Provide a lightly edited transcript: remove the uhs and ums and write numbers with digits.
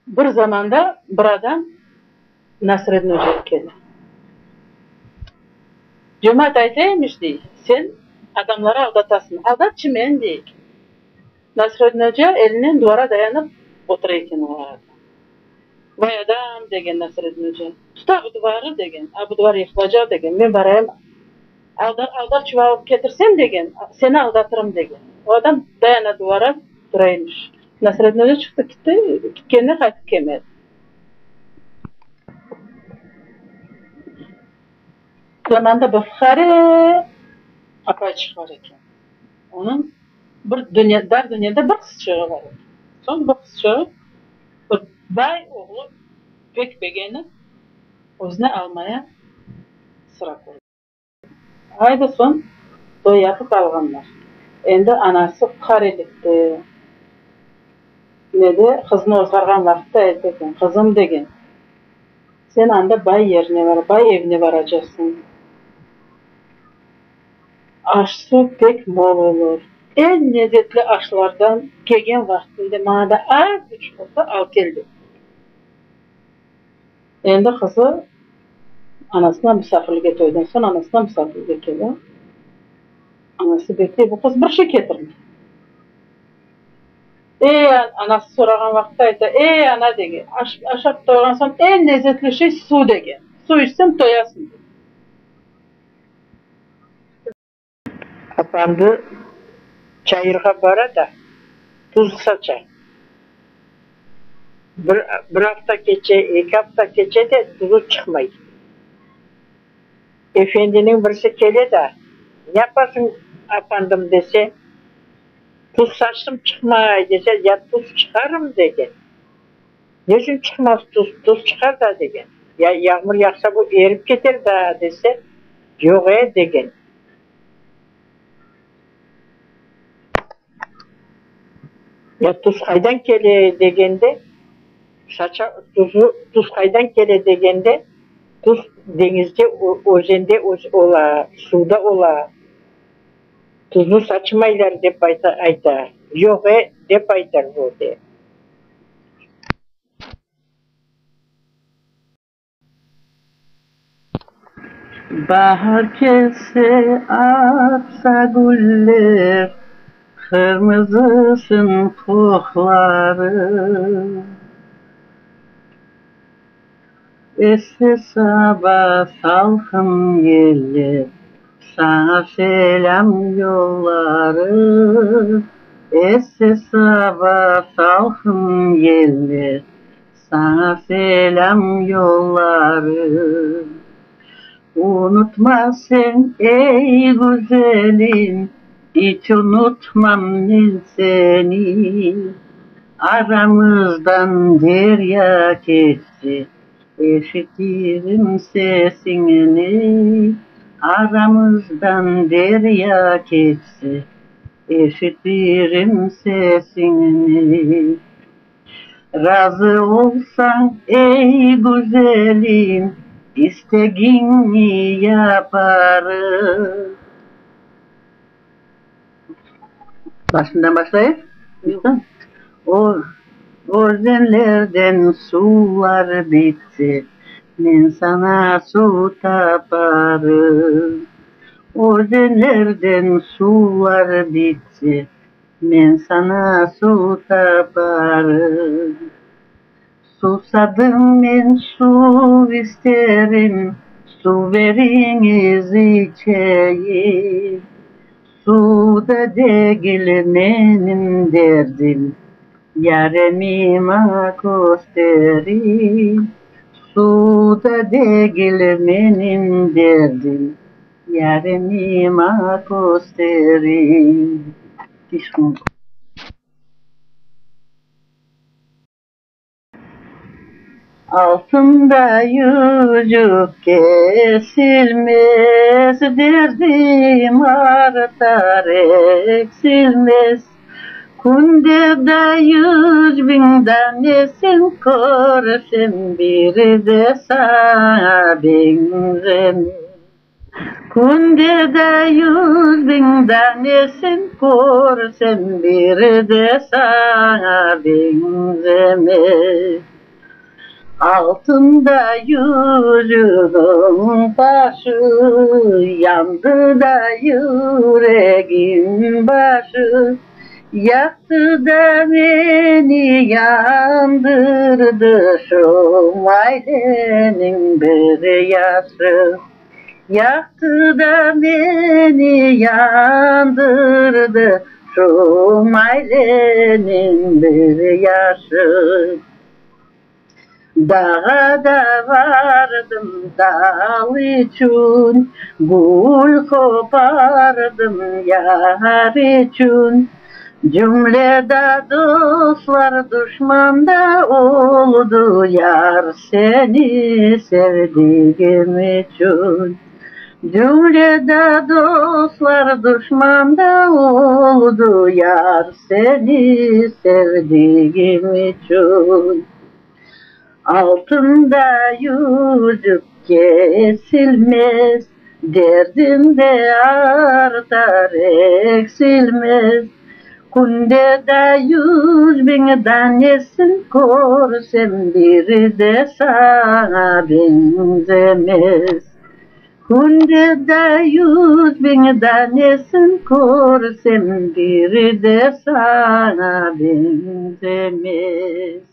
Bir zamanda bir adam Nasreddin Hoca'ya geldi. Cemaat aytaymış deyik. Sen adamları aldatasın. Aldatçı men deyik. Nasreddin Hoca elinden duvara dayanıp oturayken o arada. Vay adam degen Nasreddin Hoca. Tuta bu duvarı degen. Bu duvar yıkılacak degen. Ben barayım aldar çuvağı alıp getirsem degen. Seni aldatırım degen. O adam dayana duvara duraymış. Nasreddin Hoca çıktı gitti. Gitkenine kaytıp gelmedi. Zamanda Bukhari apay çıkar ekan. Onun dar dünyada bir kızçığı var. Son bir kızçığı bir bay oğlu pek beğenip özüne almaya sıra koydu. Ayda son toy yapıp alganlar. Endi anası Bukhari'likti. Ne de kızını ozgargan vakitte aytdı. Kızım degen. Sen anda bay yerine var, bay evine varacaksın. Aşsı pek bol olur. En lezzetli aşlardan gegen vaktinde bana da az güç olsa al geldi. Endi kızı anasına misafirlik toydan sonra anasına misafirlik geldi. Anası bekliyor, bu kız bir şey getirdi. Anası soragan vakitte aytdı, ana degen, aşak toygan sonra en lezzetli şey su degen. Su içsen toyasın. Apandı çayırga bara da tuz saça. Bir hafta geçe, 2 hafta geçe de tuzu çıkmayı. Efendinin birisi gele de ne yaparsın apandım dese, tuz saçtım çıkmay dese, ya tuz çıkarım degen. Ne için çıkmaz tuz çıkar da degen. Ya yağmur yağsa bu erip gider da dese, yok degen. Ya tuz kaydan gele degende, tuz kaydan gele degende, tuz denizde, özende ola, suda ola. Tuzu saçmaylar dep aytar. Yok dep aytar bu de. Bahar kelse atsa güller, kırmızısın kokları. Esse sabah salkın yeller, sana selam yolları. Esse sabah salkın yeller, sana selam yolları. Unutma sen ey güzelim, hiç unutmam ben seni. Aramızdan derya geçti, eşitirim sesini. Aramızdan derya geçti, eşitirim sesini. Razı olsan ey güzelim, İstediğini yaparım. Başından başlayıp, o zenlerden sular bitti, ben sana su taparım. O zenlerden sular bitti, ben sana su taparım. Susadım ben su isterim, su veriniz içeyim. Suda değil benim derdim, yaremime gösterin. Suda değil benim derdim, yaremime gösterin. Dişim. Altında yüzük kesilmez, derdim artar eksilmez. Kunde de 100.000 tanesin korsem, biri de sana benzemez. Kunde de 100.000 tanesin korsem, biri de sana benzemez. Altında yüzümün başı, yandı da yüreğim başı. Yaktı da beni yandırdı şu ailenin bir yaşı. Yaktı da beni yandırdı şu ailenin bir yaşı. Dağa da vardım dal için, gül kopardım yar için. Cümlede dostlar düşmanda oldu yar seni sevdiğim için. Cümlede dostlar düşmanda oldu yar seni sevdiğim için. Altında yüzük kesilmez, derdinde artar eksilmez. Kunde de 100.000 tanesin korsem biri de sana benzemez. Kunde de 100.000 tanesin korsem biri de sana benzemez.